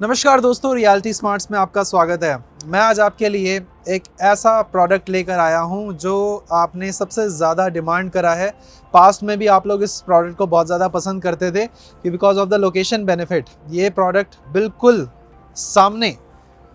नमस्कार दोस्तों, reality smarts में आपका स्वागत है। मैं आज आपके लिए एक ऐसा प्रोडक्ट लेकर आया हूं जो आपने सबसे ज़्यादा डिमांड करा है। पास्ट में भी आप लोग इस प्रोडक्ट को बहुत ज़्यादा पसंद करते थे कि because of the location benefit. ये प्रोडक्ट बिल्कुल सामने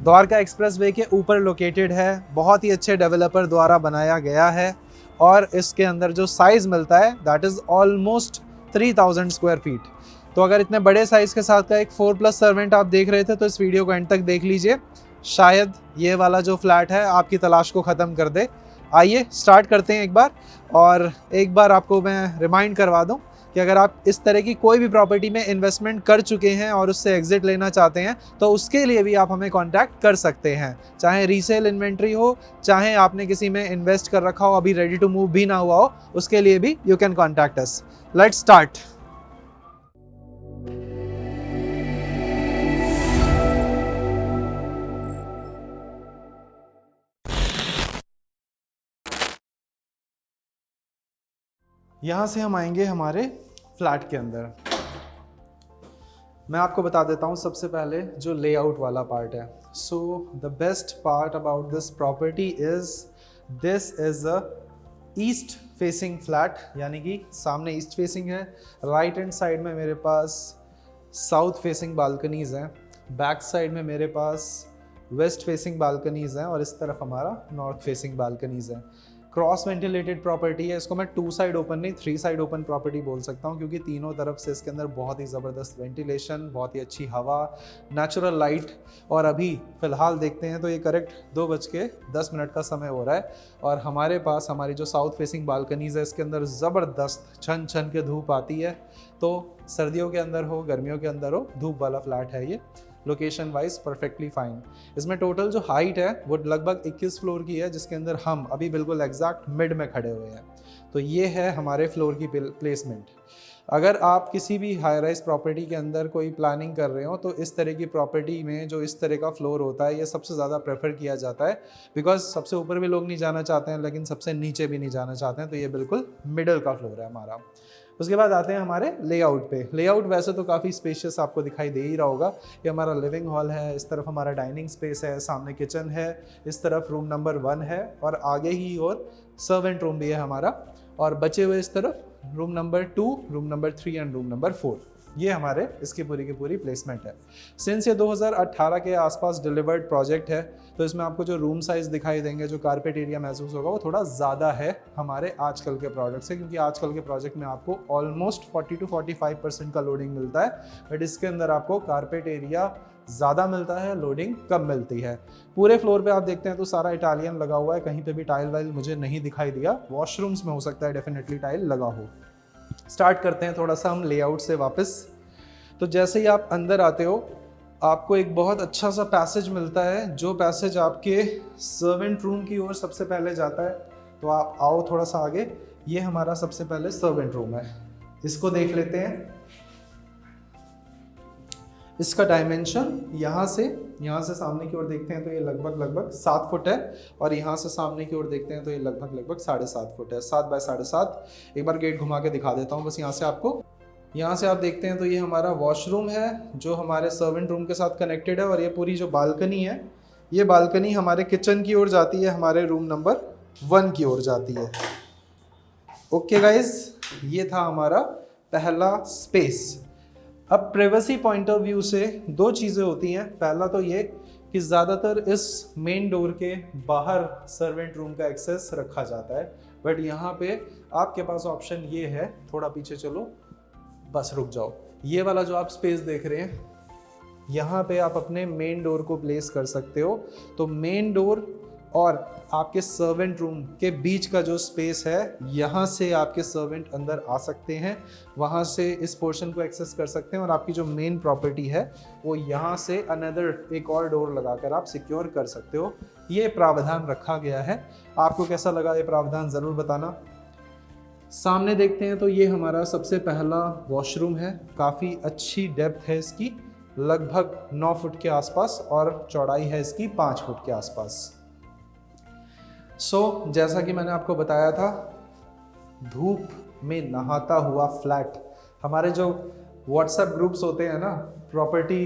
द्वारका एक्सप्रेस वे के ऊपर लोकेटेड है, बहुत ही अच्छे डेवलपर द्वारा बनाया गया है और इसके अंदर जो साइज़ मिलता है that is almost 3000 square feet. तो अगर इतने बड़े साइज़ के साथ का एक 4+ सर्वेंट आप देख रहे थे तो इस वीडियो को एंड तक देख लीजिए, शायद ये वाला जो फ्लैट है आपकी तलाश को ख़त्म कर दे। आइए स्टार्ट करते हैं एक बार। और एक बार आपको मैं रिमाइंड करवा दूं कि अगर आप इस तरह की कोई भी प्रॉपर्टी में इन्वेस्टमेंट कर चुके हैं और उससे एग्जिट लेना चाहते हैं तो उसके लिए भी आप हमें कांटेक्ट कर सकते हैं। चाहे रीसेल इन्वेंट्री हो, चाहे आपने किसी में इन्वेस्ट कर रखा हो, अभी रेडी टू मूव भी ना हुआ हो, उसके लिए भी you can contact us. Let's start. यहाँ से हम आएंगे हमारे फ्लैट के अंदर। मैं आपको बता देता हूँ सबसे पहले जो लेआउट वाला पार्ट है। So the best part about this property is this is a east facing flat, यानी कि सामने ईस्ट फेसिंग है। राइट हैंड साइड में मेरे पास साउथ फेसिंग बालकनीज हैं, बैक साइड में मेरे पास वेस्ट फेसिंग बालकनीज हैं और इस तरफ हमारा नॉर्थ फेसिंग बालकनीज हैं। क्रॉस वेंटिलेटेड प्रॉपर्टी है, इसको मैं 2 साइड ओपन नहीं 3 साइड ओपन प्रॉपर्टी बोल सकता हूँ, क्योंकि तीनों तरफ से इसके अंदर बहुत ही ज़बरदस्त वेंटिलेशन, बहुत ही अच्छी हवा, नेचुरल लाइट। और अभी फ़िलहाल देखते हैं तो ये करेक्ट 2:10 का समय हो रहा है और हमारे पास हमारी जो साउथ फेसिंग बालकनीज है इसके अंदर ज़बरदस्त छन छन के धूप आती है। तो सर्दियों के अंदर हो, गर्मियों के अंदर हो, धूप वाला फ्लैट है ये। Location wise perfectly fine. इसमें टोटल जो हाइट है वो लगभग 21 फ्लोर की है, जिसके अंदर हम अभी बिल्कुल एग्जैक्ट मिड में खड़े हुए हैं। तो ये है हमारे फ्लोर की प्लेसमेंट। अगर आप किसी भी हाई राइज प्रॉपर्टी के अंदर कोई प्लानिंग कर रहे हो तो इस तरह की प्रॉपर्टी में जो इस तरह का फ्लोर होता है ये सबसे ज़्यादा प्रेफर किया जाता है, बिकॉज सबसे ऊपर भी लोग नहीं जाना चाहते हैं लेकिन सबसे नीचे भी नहीं जाना चाहते हैं। तो ये बिल्कुल मिडल का फ्लोर है हमारा। उसके बाद आते हैं हमारे लेआउट पे। लेआउट वैसे तो काफ़ी स्पेशियस आपको दिखाई दे ही रहा होगा। ये हमारा लिविंग हॉल है, इस तरफ हमारा डाइनिंग स्पेस है, सामने किचन है, इस तरफ रूम नंबर 1 है और आगे ही और सर्वेंट रूम भी है हमारा, और बचे हुए इस तरफ room number 2, room number 3 and room number 4। ये हमारे इसकी पूरी की पूरी प्लेसमेंट है। सिंस ये 2018 के आसपास डिलीवर्ड प्रोजेक्ट है तो इसमें आपको जो रूम साइज़ दिखाई देंगे, जो कारपेट एरिया महसूस होगा, वो थोड़ा ज़्यादा है हमारे आजकल के प्रोडक्ट से, क्योंकि आजकल के प्रोजेक्ट में आपको ऑलमोस्ट 40 to 45% का लोडिंग मिलता है, बट इसके अंदर आपको कारपेट एरिया ज़्यादा मिलता है, लोडिंग कम मिलती है। पूरे फ्लोर पे आप देखते हैं तो सारा इटालियन लगा हुआ है, कहीं पे भी टाइल वाइल मुझे नहीं दिखाई दिया। वॉशरूम्स में हो सकता है डेफिनेटली टाइल लगा हो। स्टार्ट करते हैं थोड़ा सा हम लेआउट से वापस। तो जैसे ही आप अंदर आते हो आपको एक बहुत अच्छा सा पैसेज मिलता है, जो पैसेज आपके सर्वेंट रूम की ओर सबसे पहले जाता है। तो आप आओ थोड़ा सा आगे, ये हमारा सबसे पहले सर्वेंट रूम है, इसको देख लेते हैं। इसका डायमेंशन यहाँ से सामने की ओर देखते हैं तो ये लगभग 7 फुट है, और यहाँ से सामने की ओर देखते हैं तो ये लगभग 7.5 फुट है, 7 बाय 7.5। एक बार गेट घुमा के दिखा देता हूँ बस यहाँ से आपको। यहाँ से आप देखते हैं तो ये हमारा वॉशरूम है जो हमारे सर्वेंट रूम के साथ कनेक्टेड है, और ये पूरी जो बालकनी है, ये बालकनी हमारे किचन की ओर जाती है, हमारे रूम नंबर 1 की ओर जाती है। ओके गाइज, ये था हमारा पहला स्पेस। अब प्राइवेसी पॉइंट ऑफ व्यू से 2 चीज़ें होती हैं। पहला तो ये कि ज़्यादातर इस मेन डोर के बाहर सर्वेंट रूम का एक्सेस रखा जाता है, बट यहाँ पे आपके पास ऑप्शन ये है, थोड़ा पीछे चलो, बस रुक जाओ, ये वाला जो आप स्पेस देख रहे हैं यहाँ पे आप अपने मेन डोर को प्लेस कर सकते हो। तो मेन डोर और आपके सर्वेंट रूम के बीच का जो स्पेस है, यहाँ से आपके सर्वेंट अंदर आ सकते हैं, वहाँ से इस पोर्शन को एक्सेस कर सकते हैं, और आपकी जो मेन प्रॉपर्टी है वो यहाँ से अनदर एक और डोर लगाकर आप सिक्योर कर सकते हो। ये प्रावधान रखा गया है। आपको कैसा लगा ये प्रावधान ज़रूर बताना। सामने देखते हैं तो ये हमारा सबसे पहला वॉशरूम है। काफ़ी अच्छी डेप्थ है इसकी, लगभग 9 फुट के आसपास, और चौड़ाई है इसकी 5 फुट के आसपास। जैसा कि मैंने आपको बताया था, धूप में नहाता हुआ फ्लैट। हमारे जो व्हाट्सएप ग्रुप्स होते हैं ना, प्रॉपर्टी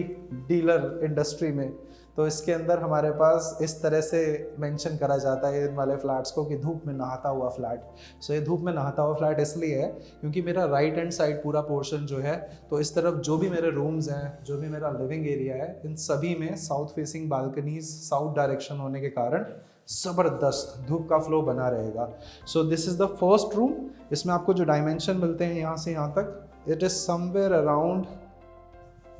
डीलर इंडस्ट्री में, तो इसके अंदर हमारे पास इस तरह से मेंशन करा जाता है इन वाले फ्लैट्स को कि धूप में नहाता हुआ फ्लैट। सो ये धूप में नहाता हुआ फ्लैट इसलिए है क्योंकि मेरा राइट हैंड साइड पूरा पोर्शन जो है, तो इस तरफ जो भी मेरे रूम्स हैं, जो भी मेरा लिविंग एरिया है, इन सभी में south facing balconies south direction होने के कारण ज़बरदस्त धूप का फ्लो बना रहेगा। So this is the first room. इसमें आपको जो डायमेंशन मिलते हैं यहाँ से यहाँ तक, it is somewhere around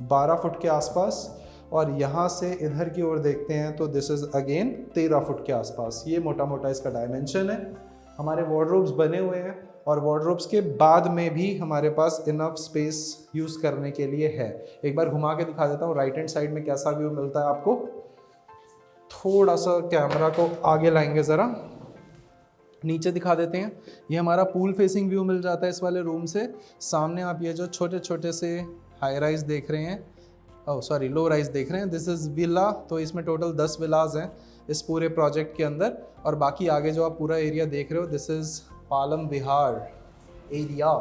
12 foot के आसपास, और यहाँ से इधर की ओर देखते हैं तो दिस इज़ अगेन 13 फुट के आसपास। ये मोटा मोटा इसका डायमेंशन है। हमारे वार्डरोब्स बने हुए हैं और वार्डरोब्स के बाद में भी हमारे पास इनफ स्पेस यूज़ करने के लिए है। एक बार घुमा के दिखा देता हूँ राइट हैंड साइड में कैसा व्यू मिलता है आपको। थोड़ा सा कैमरा को आगे लाएंगे ज़रा, नीचे दिखा देते हैं। ये हमारा पूल फेसिंग व्यू मिल जाता है इस वाले रूम से। सामने आप ये जो छोटे छोटे से हाई राइज देख रहे हैं, लो राइज देख रहे हैं, दिस इज़ विला। तो इसमें टोटल 10 विलाज हैं इस पूरे प्रोजेक्ट के अंदर। और बाकी आगे जो आप पूरा एरिया देख रहे हो, this is Palam Vihar area,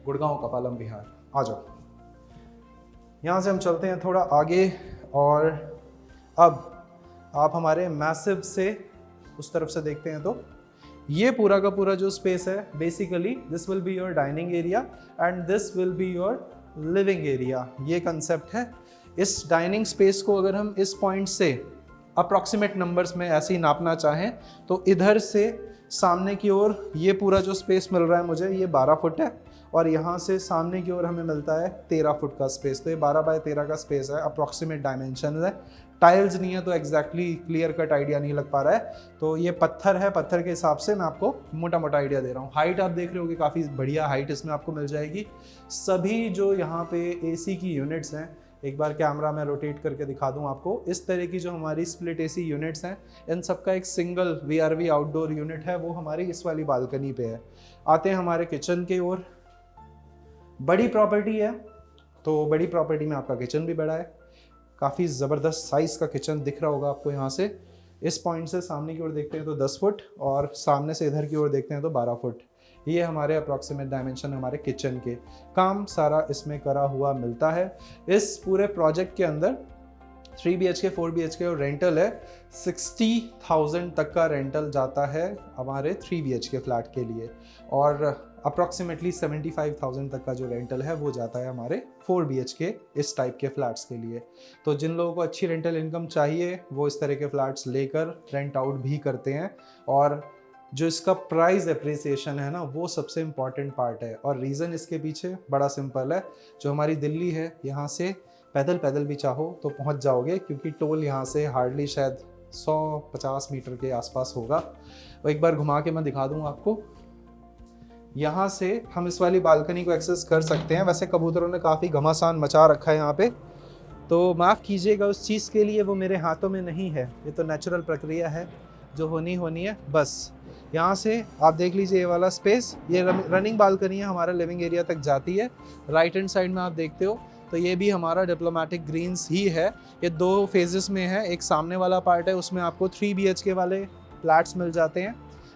Gurgaon का पालम विहार। आ जाओ, यहाँ से हम चलते हैं थोड़ा आगे, और अब आप हमारे मैसिव से उस तरफ से देखते हैं तो ये पूरा का पूरा जो स्पेस है, basically this will be your dining area and this will be your living area. ये कंसेप्ट है। इस डाइनिंग स्पेस को अगर हम इस पॉइंट से अप्रॉक्सीमेट नंबर्स में ऐसे ही नापना चाहें तो इधर से सामने की ओर ये पूरा जो स्पेस मिल रहा है मुझे, ये 12 फुट है, और यहाँ से सामने की ओर हमें मिलता है 13 फुट का स्पेस। तो ये 12 बाय 13 का स्पेस है, अप्रॉक्सीमेट डायमेंशन है। टाइल्स नहीं है तो एग्जैक्टली क्लियर कट आइडिया नहीं लग पा रहा है। तो ये पत्थर है, पत्थर के हिसाब से मैं आपको मोटा मोटा आइडिया दे रहा हूँ। हाइट आप देख रहे हो कि काफ़ी बढ़िया हाइट इसमें आपको मिल जाएगी। सभी जो यहाँ पे एसी की यूनिट्स हैं, एक बार कैमरा में रोटेट करके दिखा दूँ आपको, इस तरह की जो हमारी स्प्लिट एसी यूनिट्स हैं, इन सबका एक सिंगल VRV आउटडोर यूनिट है, वो हमारी इस वाली बालकनी पे है। आते हैं हमारे किचन की ओर। बड़ी प्रॉपर्टी है तो बड़ी प्रॉपर्टी में आपका किचन भी बड़ा है। काफ़ी ज़बरदस्त साइज़ का किचन दिख रहा होगा आपको। यहाँ से इस पॉइंट से सामने की ओर देखते हैं तो 10 फुट, और सामने से इधर की ओर देखते हैं तो 12 फुट। ये हमारे अप्रॉक्सीमेट डायमेंशन हमारे किचन के। काम सारा इसमें करा हुआ मिलता है। इस पूरे प्रोजेक्ट के अंदर 3 BHK 4 BHK और रेंटल है 60,000 तक का रेंटल जाता है हमारे 3 BHK फ्लैट के लिए, और अप्रॉक्सीमेटली 75,000 तक का जो रेंटल है वो जाता है हमारे 4 BHK इस टाइप के फ्लैट्स के लिए। तो जिन लोगों को अच्छी रेंटल इनकम चाहिए वो इस तरह के फ्लैट्स लेकर रेंट आउट भी करते हैं। और जो इसका प्राइस एप्रिसिएशन है ना, वो सबसे इम्पॉर्टेंट पार्ट है। और रीज़न इसके पीछे बड़ा सिंपल है। जो हमारी दिल्ली है, यहाँ से पैदल भी चाहो तो पहुँच जाओगे, क्योंकि टोल यहाँ से हार्डली शायद 150 मीटर के आसपास होगा। और एक बार घुमा के मैं दिखा दूँ आपको। यहाँ से हम इस वाली बालकनी को एक्सेस कर सकते हैं। वैसे कबूतरों ने काफ़ी घमासान मचा रखा है यहाँ पे, तो माफ़ कीजिएगा उस चीज़ के लिए, वो मेरे हाथों में नहीं है। ये तो नेचुरल प्रक्रिया है, जो होनी है बस। यहाँ से आप देख लीजिए ये वाला स्पेस, ये रनिंग बालकनी है, हमारा लिविंग एरिया तक जाती है। राइट हैंड साइड में आप देखते हो तो ये भी हमारा डिप्लोमेटिक ग्रीन्स ही है। ये 2 फेजेस में है। एक सामने वाला पार्ट है, उसमें आपको 3 BHK वाले फ्लैट्स मिल जाते हैं,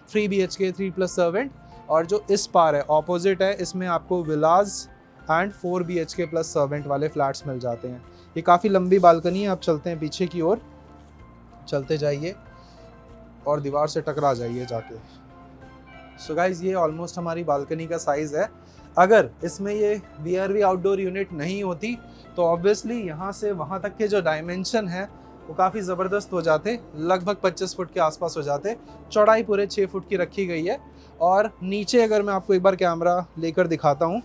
3 BHK 3+ सर्वेंट। और जो इस पार है ऑपोजिट है, इसमें आपको villas and 4 BHK plus servant वाले फ्लैट्स मिल जाते हैं। ये काफ़ी लंबी बालकनी है। आप चलते हैं पीछे की ओर, चलते जाइए और दीवार से टकरा जाइए जाके। सो गाइज, ये ऑलमोस्ट हमारी बालकनी का साइज़ है। अगर इसमें ये VRV आउटडोर यूनिट नहीं होती तो ऑब्वियसली यहाँ से वहाँ तक के जो डायमेंशन है वो काफ़ी ज़बरदस्त हो जाते, लगभग 25 फुट के आसपास हो जाते। चौड़ाई पूरे 6 फुट की रखी गई है। और नीचे अगर मैं आपको एक बार कैमरा लेकर दिखाता हूँ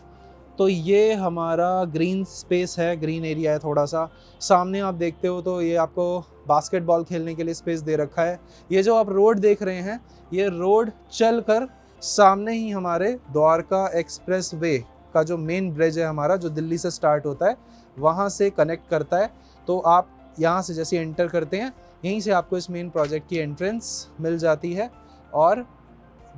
तो ये हमारा ग्रीन स्पेस है, ग्रीन एरिया है थोड़ा सा। सामने आप देखते हो तो ये आपको बास्केटबॉल खेलने के लिए स्पेस दे रखा है। ये जो आप रोड देख रहे हैं, ये रोड चल कर सामने ही हमारे द्वारका एक्सप्रेस वे का जो मेन ब्रिज है हमारा, जो दिल्ली से स्टार्ट होता है, वहाँ से कनेक्ट करता है। तो आप यहाँ से जैसे एंटर करते हैं, यहीं से आपको इस मेन प्रोजेक्ट की एंट्रेंस मिल जाती है। और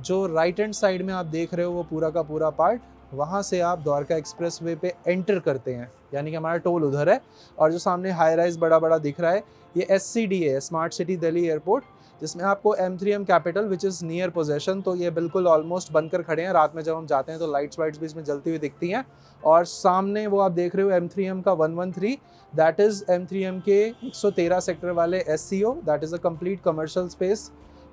जो राइट हैंड साइड में आप देख रहे हो वो पूरा का पूरा पार्ट, वहाँ से आप द्वारका एक्सप्रेस वे पे एंटर करते हैं, यानी कि हमारा टोल उधर है। और जो सामने हाई राइज बड़ा बड़ा दिख रहा है, ये SCDA है, स्मार्ट सिटी दिल्ली एयरपोर्ट। जिसमें आपको M3M capital which is near possession, तो ये बिल्कुल ऑलमोस्ट बनकर खड़े हैं। रात में जब हम जाते हैं तो लाइट्स वाइट्स भी इसमें जलती हुई दिखती हैं। और सामने वो आप देख रहे हो M3M का 113, दैट इज़ M3M के 113 सेक्टर वाले SCO, that is a complete commercial space.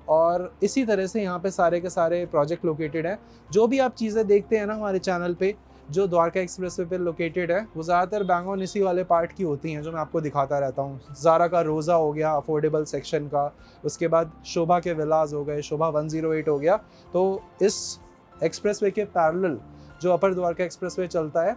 और इसी तरह से यहाँ पे सारे के सारे प्रोजेक्ट लोकेटेड हैं। जो भी आप चीज़ें देखते हैं ना हमारे चैनल पे, जो द्वारका एक्सप्रेसवे पे लोकेटेड है, वो ज़्यादातर बैंगोन इसी वाले पार्ट की होती हैं जो मैं आपको दिखाता रहता हूँ। ज़ारा का रोज़ा हो गया अफोर्डेबल सेक्शन का, उसके बाद शोभा के विलास हो गए, शोभा 108 हो गया। तो इस एक्सप्रेसवे के पैरेलल जो अपर द्वारका एक्सप्रेसवे चलता है,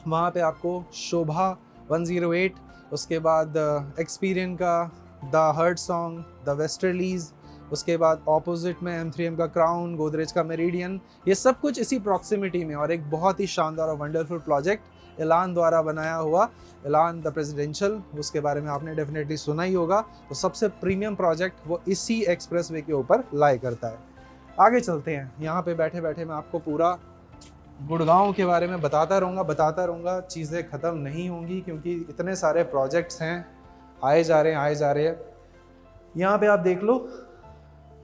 वहाँ पे आपको शोभा 108, उसके बाद एक्सपीरियन का the hurt song, the Westerlies, उसके बाद ऑपोजिट में M3M का क्राउन, गोदरेज का मेरिडियन, ये सब कुछ इसी प्रॉक्सिमिटी में। और एक बहुत ही शानदार और वंडरफुल प्रोजेक्ट एलान द्वारा बनाया हुआ, एलान द प्रेसिडेंशियल, उसके बारे में आपने डेफिनेटली सुना ही होगा। तो सबसे प्रीमियम प्रोजेक्ट वो इसी एक्सप्रेसवे के ऊपर लाई करता है। आगे चलते हैं। यहाँ पे बैठे बैठे मैं आपको पूरा गुड़गांव के बारे में बताता रहूँगा, चीज़ें ख़त्म नहीं होंगी क्योंकि इतने सारे प्रोजेक्ट्स हैं, आए जा रहे हैं। यहाँ पे आप देख लो,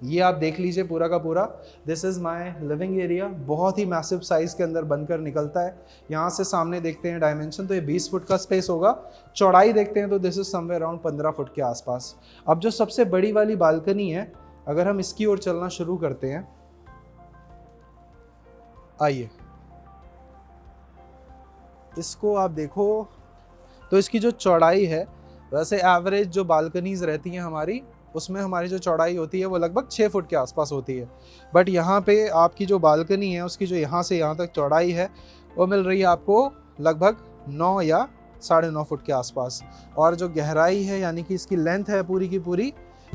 ये आप देख लीजिए पूरा का पूरा, this is my living area. बहुत ही मैसिव साइज़ के अंदर बनकर निकलता है। यहाँ से सामने देखते हैं डायमेंशन, तो ये 20 फुट का स्पेस होगा। चौड़ाई देखते हैं तो this is somewhere around 15 foot के आसपास। अब जो सबसे बड़ी वाली बालकनी है, अगर हम इसकी ओर चलना शुरू करते हैं, आइए इसको आप देखो, तो इसकी जो चौड़ाई है, वैसे एवरेज जो बालकनीज रहती हैं हमारी, उसमें हमारी जो चौड़ाई होती है वो लगभग 6 फुट के आसपास होती है। बट यहाँ पे आपकी जो बालकनी है, उसकी जो यहाँ से यहाँ तक चौड़ाई है, वो मिल रही है आपको लगभग 9 या 9.5 फुट के आसपास। और जो गहराई है, यानी कि इसकी लेंथ है पूरी की पूरी,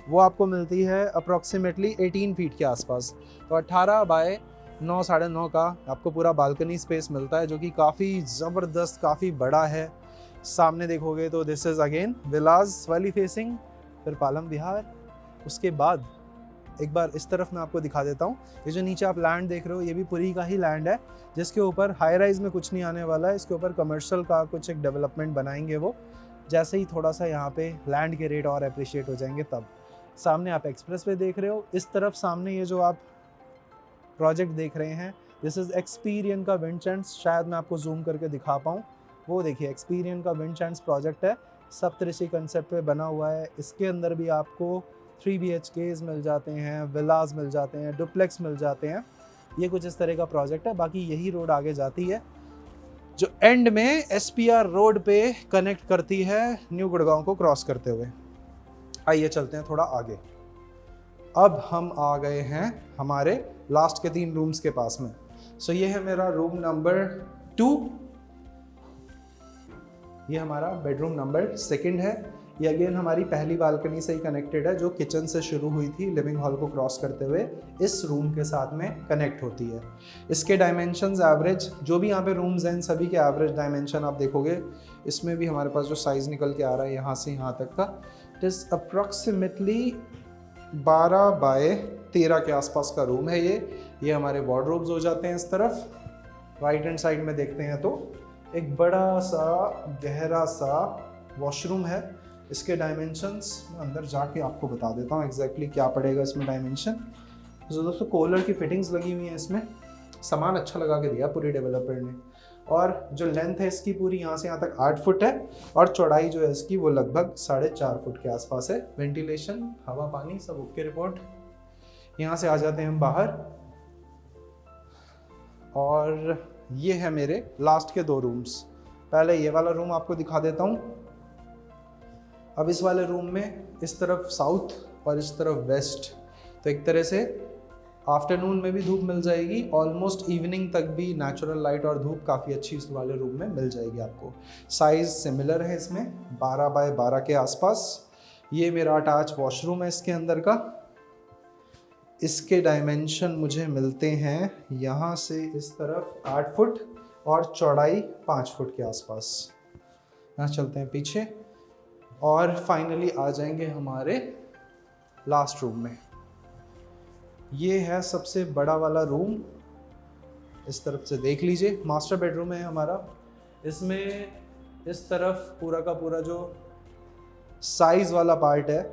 वो आपको मिलती है अप्रॉक्सीमेटली 18 फीट के आसपास। तो 18 बाय 9, 9.5 का आपको पूरा बालकनी स्पेस मिलता है, जो कि काफ़ी ज़बरदस्त, काफ़ी बड़ा है। सामने देखोगे तो दिस इज़ अगेन विलास वाली फेसिंग, फिर पालम विहार। उसके बाद एक बार इस तरफ मैं आपको दिखा देता हूँ। ये जो नीचे आप लैंड देख रहे हो, ये भी पुरी का ही लैंड है, जिसके ऊपर हाई राइज में कुछ नहीं आने वाला है। इसके ऊपर कमर्शियल का कुछ एक डेवलपमेंट बनाएंगे वो, जैसे ही थोड़ा सा यहाँ पे लैंड के रेट और अप्रिशिएट हो जाएंगे तब। सामने आप एक्सप्रेसवे देख रहे हो, इस तरफ सामने ये जो आप प्रोजेक्ट देख रहे हैं, दिस इज़ एक्सपीरियन का विंड चांस। शायद मैं आपको जूम करके दिखा पाऊँ, वो देखिए एक्सपीरियन का विंड चांस प्रोजेक्ट है, सप्तऋषि कंसेप्ट पे बना हुआ है। इसके अंदर भी आपको 3 BHKs मिल जाते हैं, विलास मिल जाते हैं, डुप्लेक्स मिल जाते हैं। ये कुछ इस तरह का प्रोजेक्ट है। बाकी यही रोड आगे जाती है जो एंड में SPR रोड पे कनेक्ट करती है न्यू गुड़गांव को क्रॉस करते हुए। आइए चलते हैं थोड़ा आगे। अब हम आ गए हैं हमारे लास्ट के 3 रूम्स के पास में। सो ये है मेरा रूम नंबर 2, ये हमारा बेडरूम नंबर 2 है। ये अगेन हमारी पहली बालकनी से ही कनेक्टेड है, जो किचन से शुरू हुई थी, लिविंग हॉल को क्रॉस करते हुए इस रूम के साथ में कनेक्ट होती है। इसके डायमेंशंस एवरेज, जो भी यहाँ पे रूम्स हैं, सभी के एवरेज डायमेंशन आप देखोगे। इसमें भी हमारे पास जो साइज़ निकल के आ रहा है यहाँ से यहाँ तक का, इट इज़ अप्रॉक्सीमेटली 12 बाय 13 के आसपास का रूम है ये हमारे वार्डरोब्स हो जाते हैं। इस तरफ राइट हैंड साइड में देखते हैं तो एक बड़ा सा गहरा सा वॉशरूम है। इसके डायमेंशंस अंदर जाके आपको बता देता हूँ एग्जैक्टली क्या पड़ेगा इसमें डायमेंशन। तो दोस्तों कूलर की फिटिंग्स लगी हुई हैं इसमें, सामान अच्छा लगा के दिया पूरी डेवलपर ने। और जो लेंथ है इसकी पूरी यहाँ से यहाँ तक 8 फुट है, और चौड़ाई जो है इसकी वो लगभग 4.5 फुट के आसपास है। वेंटिलेशन, हवा पानी सब ओके रिपोर्ट। यहाँ से आ जाते हैं हम बाहर, और ये है मेरे लास्ट के 2 रूम्स। पहले ये वाला रूम आपको दिखा देता हूँ। अब इस वाले रूम में इस तरफ साउथ और इस तरफ वेस्ट, तो एक तरह से आफ्टरनून में भी धूप मिल जाएगी, ऑलमोस्ट इवनिंग तक भी नेचुरल लाइट और धूप काफ़ी अच्छी इस वाले रूम में मिल जाएगी आपको। साइज़ सिमिलर है इसमें, 12 बाय 12 के आसपास। ये मेरा अटैच वॉशरूम है इसके अंदर का। इसके डायमेंशन मुझे मिलते हैं यहाँ से इस तरफ 8 फुट और चौड़ाई 5 फुट के आसपास। यहाँ चलते हैं पीछे और फाइनली आ जाएंगे हमारे लास्ट रूम में। ये है सबसे बड़ा वाला रूम, इस तरफ से देख लीजिए, मास्टर बेडरूम है हमारा। इसमें इस तरफ पूरा का पूरा जो साइज़ वाला पार्ट है,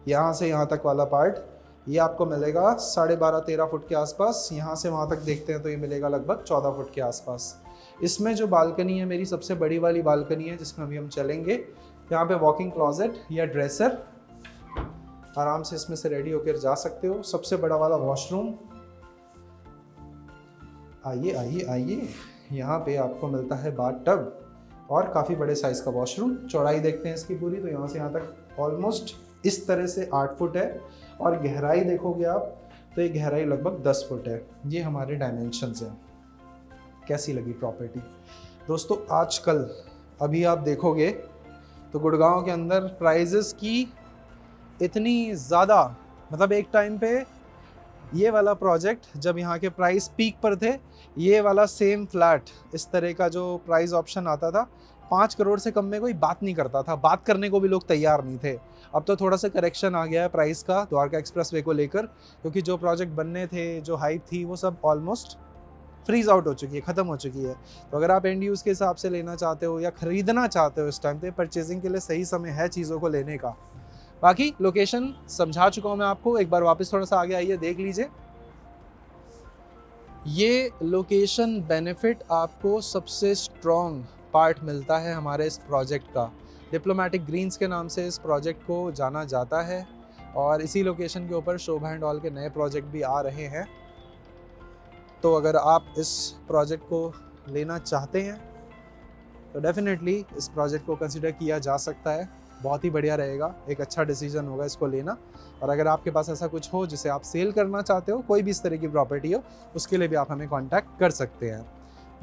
यहाँ से यहाँ तक वाला पार्ट ये आपको मिलेगा 12.5-13 फुट के आसपास। यहाँ से वहाँ तक देखते हैं तो ये मिलेगा लगभग 14 फुट के आसपास। इसमें जो बालकनी है मेरी सबसे बड़ी वाली बालकनी है जिसमें अभी हम चलेंगे। यहाँ पे वॉकिंग क्लॉजेट या ड्रेसर, आराम से इसमें से रेडी होकर जा सकते हो। सबसे बड़ा वाला वॉशरूम, आइए आइए आइए। यहाँ पे आपको मिलता है बाथ टब और काफ़ी बड़े साइज़ का वॉशरूम। चौड़ाई देखते हैं इसकी पूरी, तो यहाँ से यहाँ तक ऑलमोस्ट इस तरह से 8 फुट है और गहराई देखोगे आप तो ये गहराई लगभग 10 फुट है। ये हमारे डायमेंशंस हैं। कैसी लगी प्रॉपर्टी दोस्तों? आजकल अभी आप देखोगे तो गुड़गांव के अंदर प्राइजेस की इतनी ज़्यादा, मतलब एक टाइम पे ये वाला प्रोजेक्ट जब यहाँ के प्राइस पीक पर थे, ये वाला सेम फ्लैट इस तरह का जो प्राइस ऑप्शन आता था 5 करोड़ से कम में कोई बात नहीं करता था, बात करने को भी लोग तैयार नहीं थे। अब तो थोड़ा सा करेक्शन आ गया है प्राइस का द्वारका एक्सप्रेसवे को लेकर, क्योंकि जो प्रोजेक्ट बनने थे, जो हाइप थी, वो सब ऑलमोस्ट फ्रीज आउट हो चुकी है, ख़त्म हो चुकी है। तो अगर आप एंड यूज़ के हिसाब से लेना चाहते हो या ख़रीदना चाहते हो इस टाइम पे, परचेजिंग के लिए सही समय है चीज़ों को लेने का। बाकी लोकेशन समझा चुका हूँ मैं आपको, एक बार वापस थोड़ा सा आगे आइए, देख लीजिए। ये लोकेशन बेनिफिट आपको सबसे स्ट्रॉन्ग पार्ट मिलता है हमारे इस प्रोजेक्ट का। डिप्लोमेटिक ग्रीन्स के नाम से इस प्रोजेक्ट को जाना जाता है और इसी लोकेशन के ऊपर शोभा एंड हॉल के नए प्रोजेक्ट भी आ रहे हैं। तो अगर आप इस प्रोजेक्ट को लेना चाहते हैं तो डेफिनेटली इस प्रोजेक्ट को कंसिडर किया जा सकता है। बहुत ही बढ़िया रहेगा, एक अच्छा डिसीजन होगा इसको लेना। और अगर आपके पास ऐसा कुछ हो जिसे आप सेल करना चाहते हो, कोई भी इस तरह की प्रॉपर्टी हो, उसके लिए भी आप हमें कांटेक्ट कर सकते हैं।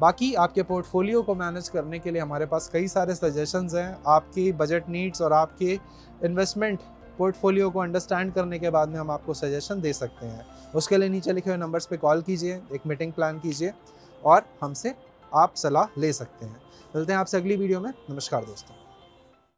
बाकी आपके पोर्टफोलियो को मैनेज करने के लिए हमारे पास कई सारे सजेशंस हैं। आपकी बजट नीड्स और आपके इन्वेस्टमेंट पोर्टफोलियो को अंडरस्टैंड करने के बाद में हम आपको सजेशन दे सकते हैं। उसके लिए नीचे लिखे हुए नंबर्स पे कॉल कीजिए, एक मीटिंग प्लान कीजिए और हमसे आप सलाह ले सकते हैं। मिलते हैं आपसे अगली वीडियो में। नमस्कार दोस्तों।